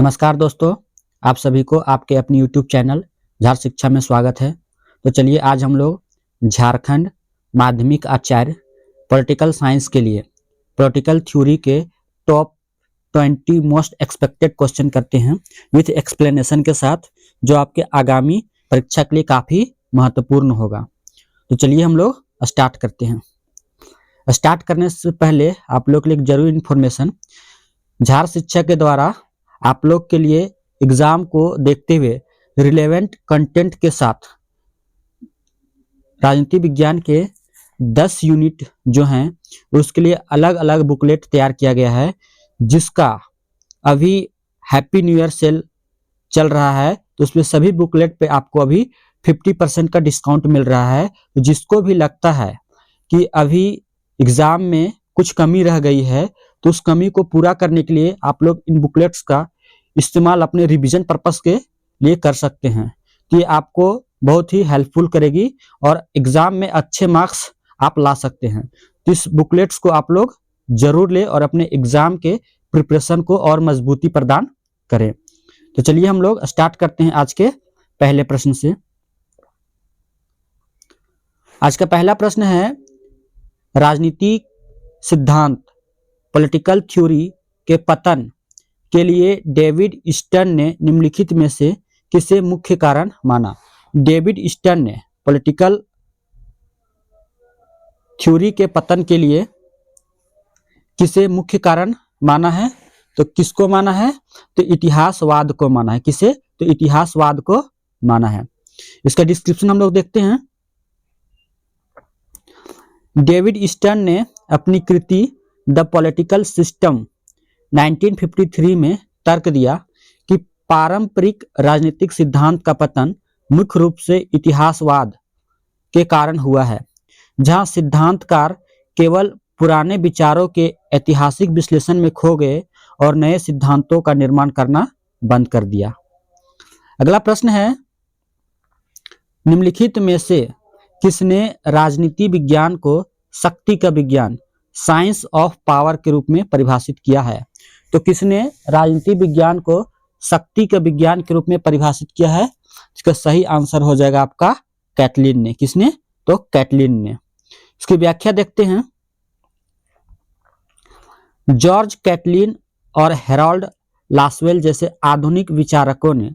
नमस्कार दोस्तों, आप सभी को आपके अपने यूट्यूब चैनल झार शिक्षा में स्वागत है। तो चलिए आज हम लोग झारखंड माध्यमिक आचार्य पॉलिटिकल साइंस के लिए पॉलिटिकल थ्योरी के टॉप 20 मोस्ट एक्सपेक्टेड क्वेश्चन करते हैं विथ एक्सप्लेनेशन के साथ, जो आपके आगामी परीक्षा के लिए काफ़ी महत्वपूर्ण होगा। तो चलिए हम लोग स्टार्ट करते हैं। स्टार्ट करने से पहले आप लोग के लिए एक जरूरी इन्फॉर्मेशन, झार शिक्षा के द्वारा आप लोग के लिए एग्जाम को देखते हुए रिलेवेंट कंटेंट के साथ राजनीति विज्ञान के 10 यूनिट जो हैं उसके लिए अलग अलग बुकलेट तैयार किया गया है, जिसका अभी हैप्पी न्यू ईयर सेल चल रहा है। तो उसमें सभी बुकलेट पे आपको अभी 50% का डिस्काउंट मिल रहा है। तो जिसको भी लगता है कि अभी एग्जाम में कुछ कमी रह गई है, तो उस कमी को पूरा करने के लिए आप लोग इन बुकलेट्स का इस्तेमाल अपने रिवीजन पर्पस के लिए कर सकते हैं। तो ये आपको बहुत ही हेल्पफुल करेगी और एग्जाम में अच्छे मार्क्स आप ला सकते हैं। तो इस बुकलेट्स को आप लोग जरूर ले और अपने एग्जाम के प्रिपरेशन को और मजबूती प्रदान करें। तो चलिए हम लोग स्टार्ट करते हैं आज के पहले प्रश्न से। आज का पहला प्रश्न है, राजनीतिक सिद्धांत पॉलिटिकल थ्योरी के पतन के लिए डेविड स्टर्न ने निम्नलिखित में से किसे मुख्य कारण माना। डेविड स्टर्न ने पॉलिटिकल थ्योरी के पतन के लिए किसे मुख्य कारण माना है? तो किसको माना है? तो इतिहासवाद को माना है। किसे? तो इतिहासवाद को माना है। इसका डिस्क्रिप्शन हम लोग देखते हैं। डेविड स्टर्न ने अपनी कृति द पॉलिटिकल सिस्टम 1953 में तर्क दिया कि पारंपरिक राजनीतिक सिद्धांत का पतन मुख्य रूप से इतिहासवाद के कारण हुआ है, जहां सिद्धांतकार केवल पुराने विचारों के ऐतिहासिक विश्लेषण में खो गए और नए सिद्धांतों का निर्माण करना बंद कर दिया। अगला प्रश्न है, निम्नलिखित में से किसने राजनीति विज्ञान को शक्ति का विज्ञान साइंस ऑफ पावर के रूप में परिभाषित किया है? तो किसने राजनीति विज्ञान को शक्ति के विज्ञान के रूप में परिभाषित किया है? इसका सही आंसर हो जाएगा आपका कैटलिन ने। किसने? तो कैटलिन ने। इसकी व्याख्या देखते हैं। जॉर्ज कैटलिन और हेरोल्ड लासवेल जैसे आधुनिक विचारकों ने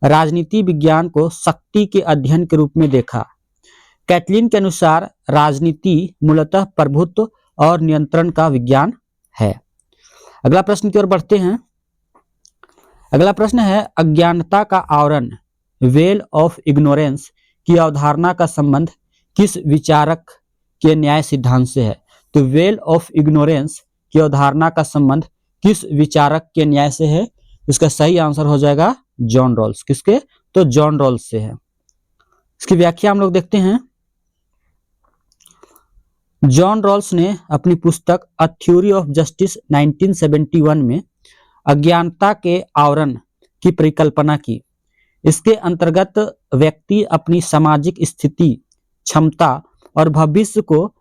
राजनीति विज्ञान को शक्ति के अध्ययन के रूप में देखा। कैटलिन के अनुसार राजनीति मूलतः प्रभुत्व और नियंत्रण का विज्ञान है। अगला प्रश्न की ओर बढ़ते हैं। अगला प्रश्न है, अज्ञानता का आवरण वेल ऑफ इग्नोरेंस की अवधारणा का संबंध किस विचारक के न्याय सिद्धांत से है? तो वेल ऑफ इग्नोरेंस की अवधारणा का संबंध किस विचारक के न्याय से है? इसका सही आंसर हो जाएगा जॉन रॉल्स। किसके? तो जॉन रॉल्स से है। इसकी व्याख्या हम लोग देखते हैं। जॉन रॉल्स ने अपनी पुस्तक अ थ्योरी ऑफ जस्टिस 1971 में अज्ञानता के आवरण की परिकल्पना की। इसके अंतर्गत व्यक्ति अपनी सामाजिक स्थिति, क्षमता और भविष्य को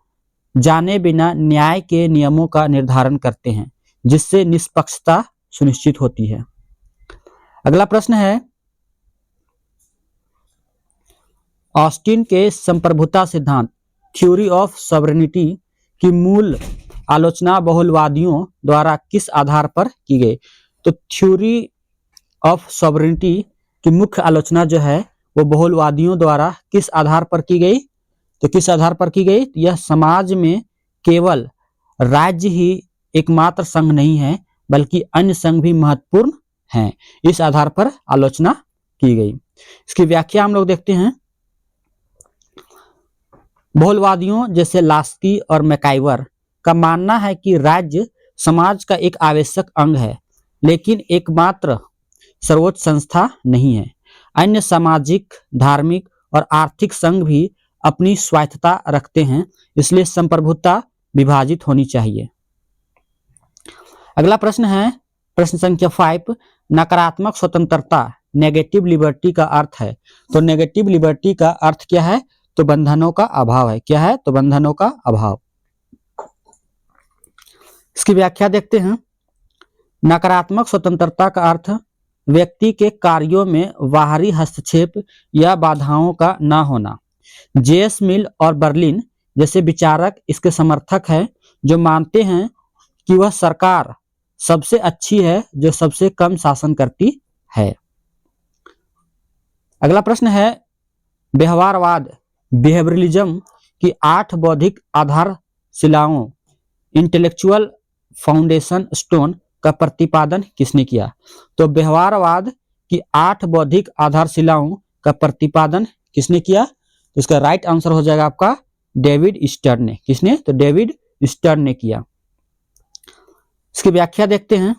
जाने बिना न्याय के नियमों का निर्धारण करते हैं, जिससे निष्पक्षता सुनिश्चित होती है। अगला प्रश्न है, ऑस्टिन के संप्रभुता सिद्धांत थ्योरी ऑफ सॉवरेनिटी की मूल आलोचना बहुलवादियों द्वारा किस आधार पर की गई? तो थ्योरी ऑफ सॉवरेनिटी की मुख्य आलोचना जो है वो बहुलवादियों द्वारा किस आधार पर की गई? तो किस आधार पर की गई? यह समाज में केवल राज्य ही एकमात्र संघ नहीं है, बल्कि अन्य संघ भी महत्वपूर्ण हैं। इस आधार पर आलोचना की गई। इसकी व्याख्या हम लोग देखते हैं। बहुलवादियों जैसे लास्की और मैकाइवर का मानना है कि राज्य समाज का एक आवश्यक अंग है, लेकिन एकमात्र सर्वोच्च संस्था नहीं है। अन्य सामाजिक, धार्मिक और आर्थिक संघ भी अपनी स्वायत्तता रखते हैं, इसलिए संप्रभुता विभाजित होनी चाहिए। अगला प्रश्न है, प्रश्न संख्या 5, नकारात्मक स्वतंत्रता नेगेटिव लिबर्टी का अर्थ है। तो नेगेटिव लिबर्टी का अर्थ क्या है? तो बंधनों का अभाव है। क्या है? तो बंधनों का अभाव। इसकी व्याख्या देखते हैं। नकारात्मक स्वतंत्रता का अर्थ व्यक्ति के कार्यों में बाहरी हस्तक्षेप या बाधाओं का न होना। जेएस मिल और बर्लिन जैसे विचारक इसके समर्थक हैं, जो मानते हैं कि वह सरकार सबसे अच्छी है जो सबसे कम शासन करती है। अगला प्रश्न है, व्यवहारवाद बिहेवियरलिज्म की 8 बौद्धिक आधारशिलाओं इंटेलेक्चुअल फाउंडेशन स्टोन का प्रतिपादन किसने किया? तो व्यवहारवाद की 8 बौद्धिक आधारशिलाओं का प्रतिपादन किसने किया? तो इसका राइट आंसर हो जाएगा आपका डेविड स्टर्न ने। किसने? तो डेविड स्टर्न ने किया। इसकी व्याख्या देखते हैं।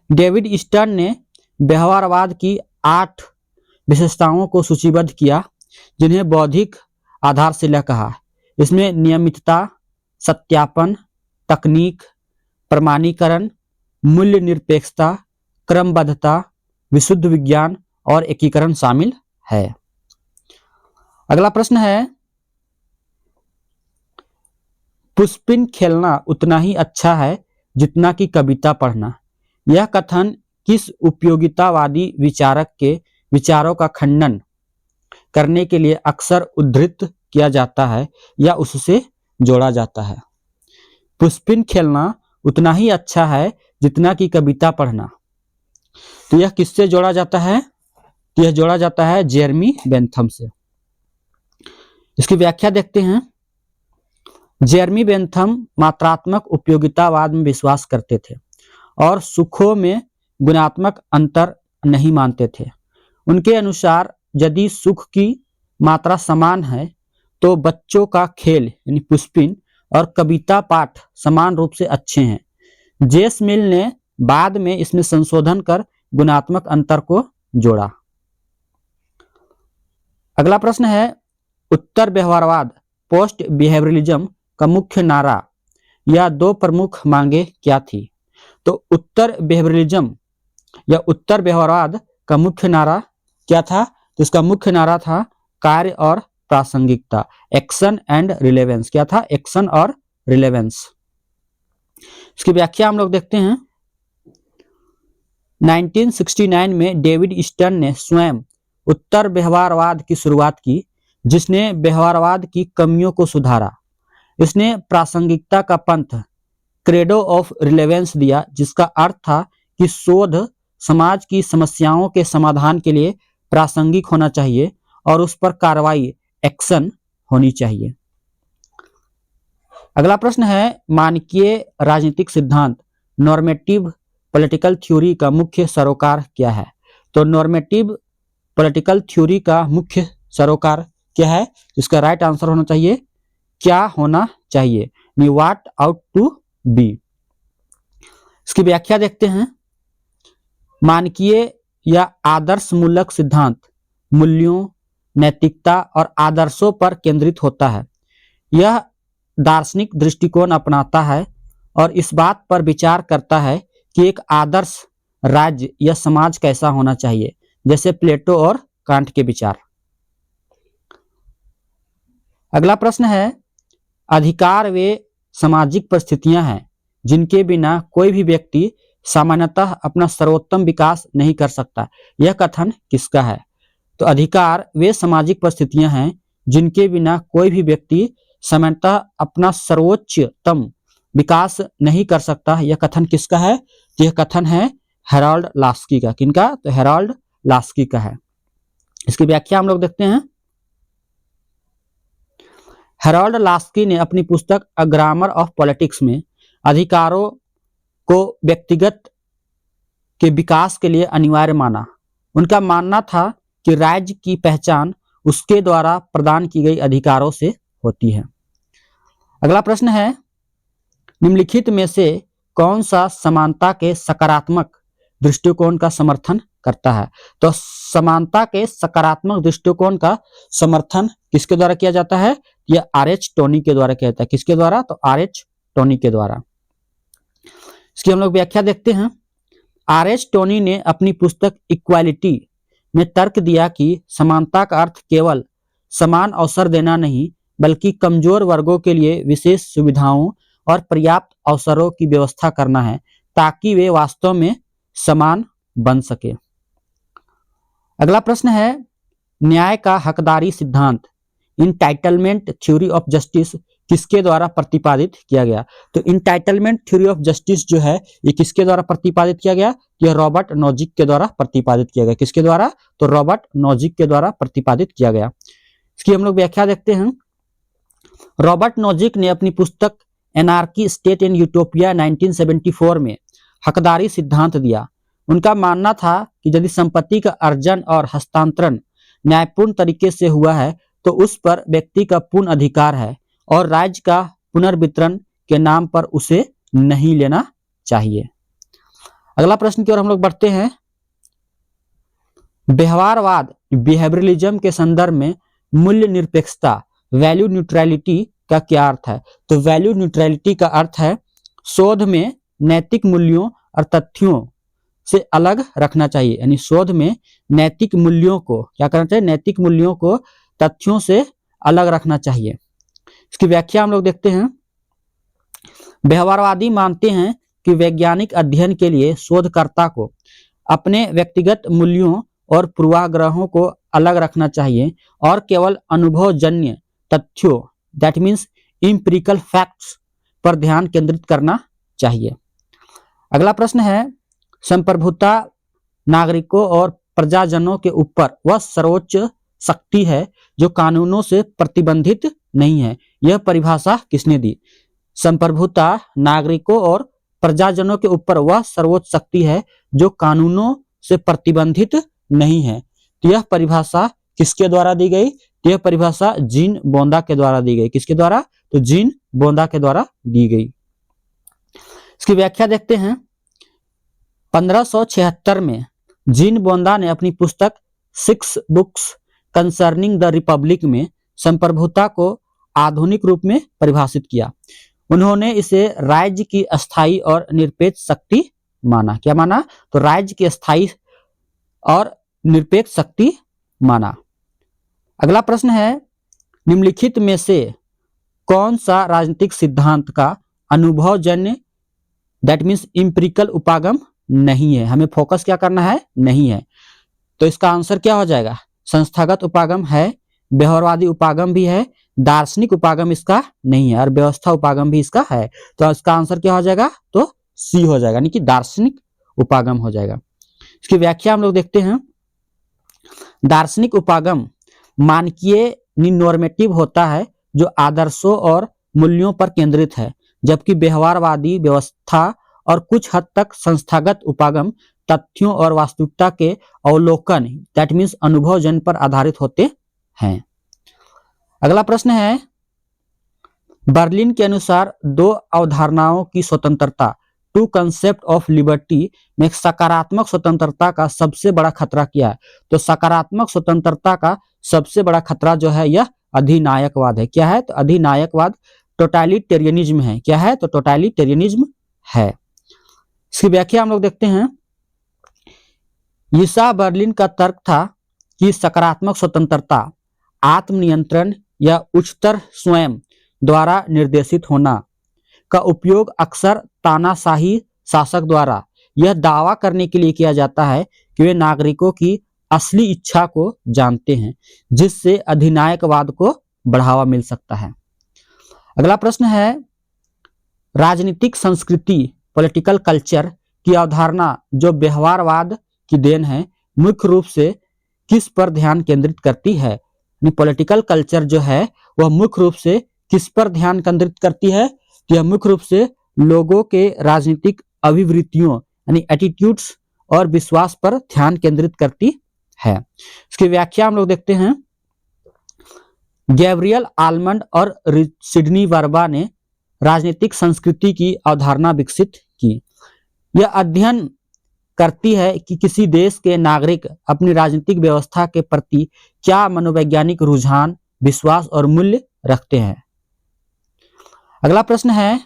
डेविड स्टर्न ने व्यवहारवाद की 8 विशेषताओं को सूचीबद्ध किया, जिन्हें बौद्धिक आधारशिला कहा। इसमें नियमितता, सत्यापन, तकनीक, प्रमाणीकरण, मूल्य निरपेक्षता, क्रमबद्धता, विशुद्ध विज्ञान और एकीकरण शामिल है। अगला प्रश्न है, पुष्पिन खेलना उतना ही अच्छा है जितना कि कविता पढ़ना। यह कथन किस उपयोगितावादी विचारक के विचारों का खंडन करने के लिए अक्सर उद्धृत किया जाता है या उससे जोड़ा जाता है? पुष्पिन खेलना उतना ही अच्छा है जितना कि कविता पढ़ना। तो यह किससे जोड़ा जाता है? तो यह जोड़ा जाता है जेरेमी बेंथम से। इसकी व्याख्या देखते हैं। जेरेमी बेंथम मात्रात्मक उपयोगितावाद में विश्वास करते थे और सुखों में गुणात्मक अंतर नहीं मानते थे। उनके अनुसार यदि सुख की मात्रा समान है तो बच्चों का खेल यानी पुष्पिन और कविता पाठ समान रूप से अच्छे हैं। जेस मिल ने बाद में इसमें संशोधन कर गुणात्मक अंतर को जोड़ा। अगला प्रश्न है, उत्तर व्यवहारवाद पोस्ट बिहेवियरलिज्म का मुख्य नारा या 2 प्रमुख मांगे क्या थी? तो उत्तर बिहेवियरलिज्म या उत्तर व्यवहारवाद का मुख्य नारा क्या था? तो इसका मुख्य नारा था कार्य और प्रासंगिकता, एक्शन एंड रिलेवेंस। क्या था? एक्शन और रिलेवेंस। इसकी व्याख्या हम लोग देखते हैं। 1969 में डेविड स्टर्न ने स्वयं उत्तर व्यवहारवाद की शुरुआत की, जिसने व्यवहारवाद की कमियों को सुधारा। इसने प्रासंगिकता का पंथ क्रेडो ऑफ रिलेवेंस दिया, जिसका अर्थ था कि शोध समाज की समस्याओं के समाधान के लिए प्रासंगिक होना चाहिए और उस पर कार्रवाई एक्शन होनी चाहिए। अगला प्रश्न है, मानकीय राजनीतिक सिद्धांत नॉर्मेटिव पॉलिटिकल थ्योरी का मुख्य सरोकार क्या है? तो नॉर्मेटिव पॉलिटिकल थ्योरी का मुख्य सरोकार क्या है? इसका राइट आंसर होना चाहिए क्या होना चाहिए, व्हाट आउट टू बी। इसकी व्याख्या देखते हैं। मानकीय या आदर्शमूलक सिद्धांत मूल्यों, नैतिकता और आदर्शों पर केंद्रित होता है। यह दार्शनिक दृष्टिकोण अपनाता है और इस बात पर विचार करता है कि एक आदर्श राज्य या समाज कैसा होना चाहिए, जैसे प्लेटो और कांट के विचार। अगला प्रश्न है, अधिकार वे सामाजिक परिस्थितियां हैं जिनके बिना कोई भी व्यक्ति सामान्यतः अपना सर्वोत्तम विकास नहीं कर सकता। यह कथन किसका है? तो अधिकार वे सामाजिक परिस्थितियां हैं जिनके बिना कोई भी व्यक्ति सामान्यतः अपना सर्वोच्चतम विकास नहीं कर सकता। यह कथन किसका है? यह कथन है हेराल्ड लास्की का। किनका? तो हेराल्ड लास्की का है। इसकी व्याख्या हम लोग देखते हैं। हेराल्ड लास्की ने अपनी पुस्तक अ ग्रामर ऑफ पॉलिटिक्स में अधिकारों को व्यक्तिगत के विकास के लिए अनिवार्य माना। उनका मानना था कि राज्य की पहचान उसके द्वारा प्रदान की गई अधिकारों से होती है। अगला प्रश्न है, निम्नलिखित में से कौन सा समानता के सकारात्मक दृष्टिकोण का समर्थन करता है? तो समानता के सकारात्मक दृष्टिकोण का समर्थन किसके द्वारा किया जाता है? यह आर.एच. टोनी के द्वारा किया जाता है। किसके द्वारा? तो आर.एच. टोनी के द्वारा। इसकी हम लोग व्याख्या देखते हैं। आर.एच. टोनी ने अपनी पुस्तक इक्वालिटी में तर्क दिया कि समानता का अर्थ केवल समान अवसर देना नहीं, बल्कि कमजोर वर्गों के लिए विशेष सुविधाओं और पर्याप्त अवसरों की व्यवस्था करना है, ताकि वे वास्तव में समान बन सके। अगला प्रश्न है, न्याय का हकदारी सिद्धांत इंटाइटलमेंट थ्योरी ऑफ जस्टिस किसके द्वारा प्रतिपादित किया गया? तो इंटाइटलमेंट थ्योरी ऑफ जस्टिस जो है ये किसके द्वारा प्रतिपादित किया गया? यह रॉबर्ट नॉजिक के द्वारा प्रतिपादित किया गया। किसके द्वारा? तो रॉबर्ट नॉजिक के द्वारा प्रतिपादित किया गया। इसकी हम लोग व्याख्या देखते हैं। रॉबर्ट नॉजिक ने अपनी पुस्तक एनार्की स्टेट एंड यूटोपिया 1974 में हकदारी सिद्धांत दिया। उनका मानना था कि यदि संपत्ति का अर्जन और हस्तांतरण न्यायपूर्ण तरीके से हुआ है तो उस पर व्यक्ति का पूर्ण अधिकार है और राज्य का पुनर्वितरण के नाम पर उसे नहीं लेना चाहिए। अगला प्रश्न की ओर हम लोग बढ़ते हैं। व्यवहारवाद बिहेवियरलिज्म के संदर्भ में मूल्य निरपेक्षता वैल्यू न्यूट्रलिटी का क्या अर्थ है? तो वैल्यू न्यूट्रलिटी का अर्थ है शोध में नैतिक मूल्यों और तथ्यों से अलग रखना चाहिए। यानी शोध में नैतिक मूल्यों को क्या करना चाहिए? नैतिक मूल्यों को तथ्यों से अलग रखना चाहिए। इसकी व्याख्या हम लोग देखते हैं। व्यवहारवादी मानते हैं कि वैज्ञानिक अध्ययन के लिए शोधकर्ता को अपने व्यक्तिगत मूल्यों और पूर्वाग्रहों को अलग रखना चाहिए और केवल अनुभवजन्य तथ्यों दैट मीन्स एम्पिरिकल फैक्ट्स पर ध्यान केंद्रित करना चाहिए। अगला प्रश्न है, संप्रभुता नागरिकों और प्रजाजनों के ऊपर वह सर्वोच्च शक्ति है जो कानूनों से प्रतिबंधित नहीं है। यह परिभाषा किसने दी? संप्रभुता नागरिकों और प्रजाजनों के ऊपर वह सर्वोच्च शक्ति है जो कानूनों से प्रतिबंधित नहीं है। तो यह परिभाषा किसके द्वारा दी गई? यह परिभाषा जीन बोंदा के द्वारा दी गई। किसके द्वारा? तो जीन बोंदा के द्वारा दी गई। इसकी व्याख्या देखते हैं। 1576 में जीन बोंदा ने अपनी पुस्तक 6 बुक्स कंसर्निंग द रिपब्लिक में संप्रभुता को आधुनिक रूप में परिभाषित किया। उन्होंने इसे राज्य की अस्थायी और निरपेक्ष शक्ति माना। क्या माना? तो राज्य की अस्थायी और निरपेक्ष शक्ति माना। अगला प्रश्न है, निम्नलिखित में से कौन सा राजनीतिक सिद्धांत का अनुभवजन्य दैट मीन्स एम्पिरिकल उपागम नहीं है? हमें फोकस क्या करना है? नहीं है। तो इसका आंसर क्या हो जाएगा? संस्थागत उपागम है, व्यवहारवादी उपागम भी है, दार्शनिक उपागम इसका नहीं है और व्यवस्था उपागम भी इसका है। तो इसका आंसर क्या हो जाएगा? तो सी हो जाएगा, यानी कि दार्शनिक उपागम हो जाएगा। इसकी व्याख्या हम लोग देखते हैं। दार्शनिक उपागम मानकीय नॉर्मेटिव होता है जो आदर्शों और मूल्यों पर केंद्रित है, जबकि व्यवहारवादी व्यवस्था और कुछ हद तक संस्थागत उपागम तथ्यों और वास्तविकता के अवलोकन दैट मीन्स अनुभवजन्य पर आधारित होते हैं। अगला प्रश्न है, बर्लिन के अनुसार दो अवधारणाओं की स्वतंत्रता टू कंसेप्ट ऑफ लिबर्टी में सकारात्मक स्वतंत्रता का सबसे बड़ा खतरा क्या है? तो सकारात्मक स्वतंत्रता का सबसे बड़ा खतरा जो है यह अधिनायकवाद है। क्या है? तो अधिनायकवाद टोटलिटेरियनिज्म है। क्या है? तो टोटलिटेरियनिज्म है। इसकी व्याख्या हम लोग देखते हैं। ईसा बर्लिन का तर्क था कि सकारात्मक स्वतंत्रता आत्मनियंत्रण या उच्चतर स्वयं द्वारा निर्देशित होना का उपयोग अक्सर तानाशाही शासक द्वारा यह दावा करने के लिए किया जाता है कि वे नागरिकों की असली इच्छा को जानते हैं, जिससे अधिनायकवाद को बढ़ावा मिल सकता है। अगला प्रश्न है, राजनीतिक संस्कृति पॉलिटिकल कल्चर की अवधारणा जो व्यवहारवाद की देन है मुख्य रूप से किस पर ध्यान केंद्रित करती है? पॉलिटिकल कल्चर जो है वह मुख्य रूप से किस पर ध्यान केंद्रित करती है? यह मुख्य रूप से लोगों के राजनीतिक अभिवृत्तियों यानी एटीट्यूड्स और विश्वास पर ध्यान केंद्रित करती है। इसकी व्याख्या हम लोग देखते हैं। गैब्रियल आलमंड और सिडनी वर्बा ने राजनीतिक संस्कृति की अवधारणा विकसित की। यह अध्ययन करती है कि किसी देश के नागरिक अपनी राजनीतिक व्यवस्था के प्रति क्या मनोवैज्ञानिक रुझान, विश्वास और मूल्य रखते हैं। अगला प्रश्न है,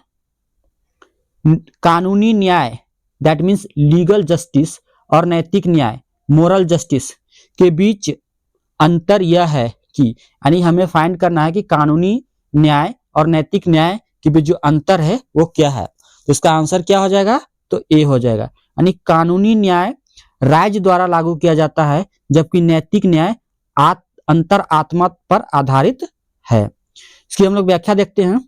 कानूनी न्याय दैट मीन्स लीगल जस्टिस और नैतिक न्याय मोरल जस्टिस के बीच अंतर यह है कि यानी हमें फाइंड करना है कि कानूनी न्याय और नैतिक न्याय के बीच जो अंतर है वो क्या है। तो इसका आंसर क्या हो जाएगा? तो ए हो जाएगा। यानी कानूनी न्याय राज्य द्वारा लागू किया जाता है, जबकि नैतिक न्याय अंतर आत्मा पर आधारित है। इसकी हम लोग व्याख्या देखते हैं।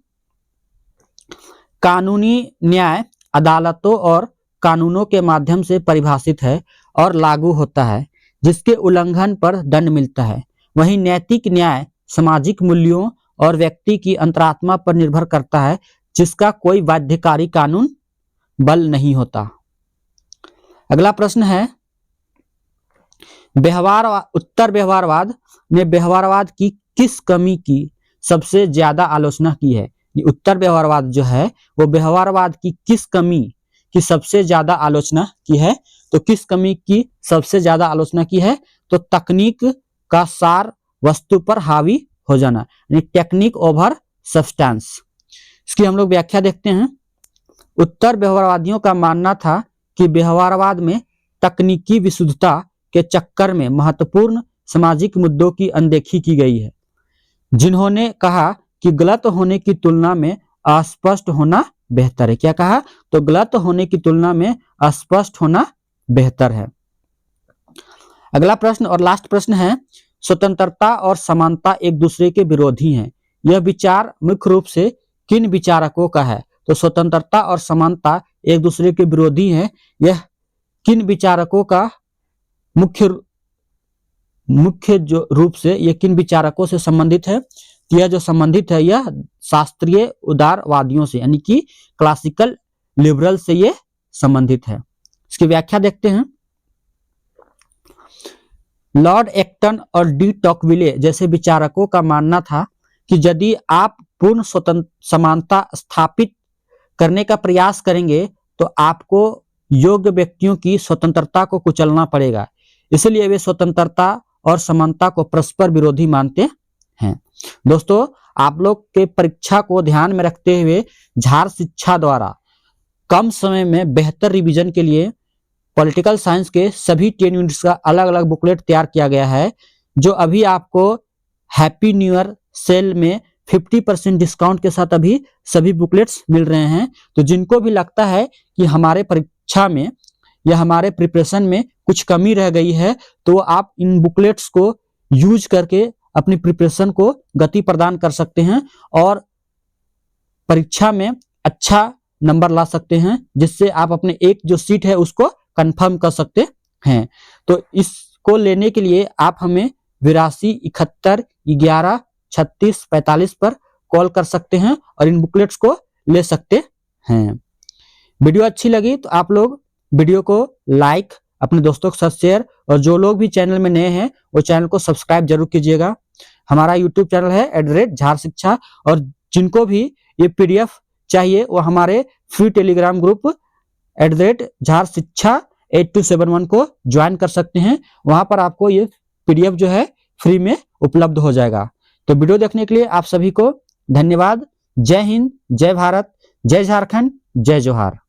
कानूनी न्याय अदालतों और कानूनों के माध्यम से परिभाषित है और लागू होता है, जिसके उल्लंघन पर दंड मिलता है। वहीं नैतिक न्याय सामाजिक मूल्यों और व्यक्ति की अंतरात्मा पर निर्भर करता है, जिसका कोई बाध्यकारी कानून बल नहीं होता। अगला प्रश्न है, उत्तर व्यवहारवाद ने व्यवहारवाद की किस कमी की सबसे ज्यादा आलोचना की है? ये उत्तर व्यवहारवाद जो है वो व्यवहारवाद की किस कमी की सबसे ज्यादा आलोचना की है? तो किस कमी की सबसे ज्यादा आलोचना की है? तो तकनीक का सार वस्तु पर हावी हो जाना, यानी टेक्निक ओवर सब्सटेंस। इसकी हम लोग व्याख्या देखते हैं। उत्तर व्यवहारवादियों का मानना था कि व्यवहारवाद में तकनीकी विशुद्धता के चक्कर में महत्वपूर्ण सामाजिक मुद्दों की अनदेखी की गई है। जिन्होंने कहा कि गलत होने की तुलना में अस्पष्ट होना बेहतर है। क्या कहा? तो गलत होने की तुलना में अस्पष्ट होना बेहतर है। अगला प्रश्न और लास्ट प्रश्न है, स्वतंत्रता और समानता एक दूसरे के विरोधी हैं। यह विचार मुख्य रूप से किन विचारकों का है? तो स्वतंत्रता और समानता एक दूसरे के विरोधी हैं, यह किन विचारकों का मुख्य जो रूप से ये किन विचारकों से संबंधित है? यह जो संबंधित है यह शास्त्रीय उदारवादियों से, यानी कि क्लासिकल लिबरल से ये संबंधित है। इसकी व्याख्या देखते हैं। लॉर्ड एक्टन और डी टॉकविले जैसे विचारकों का मानना था कि यदि आप पूर्ण समानता स्थापित करने का प्रयास करेंगे तो आपको योग्य व्यक्तियों की स्वतंत्रता को कुचलना पड़ेगा। इसलिए वे स्वतंत्रता और समानता को परस्पर विरोधी मानते हैं। दोस्तों, आप लोग के परीक्षा को ध्यान में रखते हुए झार शिक्षा द्वारा कम समय में बेहतर रिवीजन के लिए पॉलिटिकल साइंस के सभी 10 यूनिट्स का अलग अलग बुकलेट तैयार किया गया है, जो अभी आपको हैप्पी न्यू ईयर सेल में 50% डिस्काउंट के साथ अभी सभी बुकलेट्स मिल रहे हैं। तो जिनको भी लगता है कि हमारे परीक्षा में या हमारे प्रिपरेशन में कुछ कमी रह गई है, तो आप इन बुकलेट्स को यूज करके अपनी प्रिपरेशन को गति प्रदान कर सकते हैं और परीक्षा में अच्छा नंबर ला सकते हैं, जिससे आप अपने एक जो सीट है उसको कंफर्म कर सकते हैं। तो इसको लेने के लिए आप हमें 82 71 11 36 45 पर कॉल कर सकते हैं और इन बुकलेट्स को ले सकते हैं। वीडियो अच्छी लगी तो आप लोग वीडियो को लाइक, अपने दोस्तों के साथ शेयर, और जो लोग भी चैनल में नए हैं वो चैनल को सब्सक्राइब जरूर कीजिएगा। हमारा यूट्यूब चैनल है @झार शिक्षा, और जिनको भी ये PDF चाहिए वो हमारे फ्री टेलीग्राम ग्रुप @झार शिक्षा 8271 को ज्वाइन कर सकते हैं। वहां पर आपको ये PDF जो है फ्री में उपलब्ध हो जाएगा। तो वीडियो देखने के लिए आप सभी को धन्यवाद। जय हिंद, जय भारत, जय झारखंड, जय जोहार।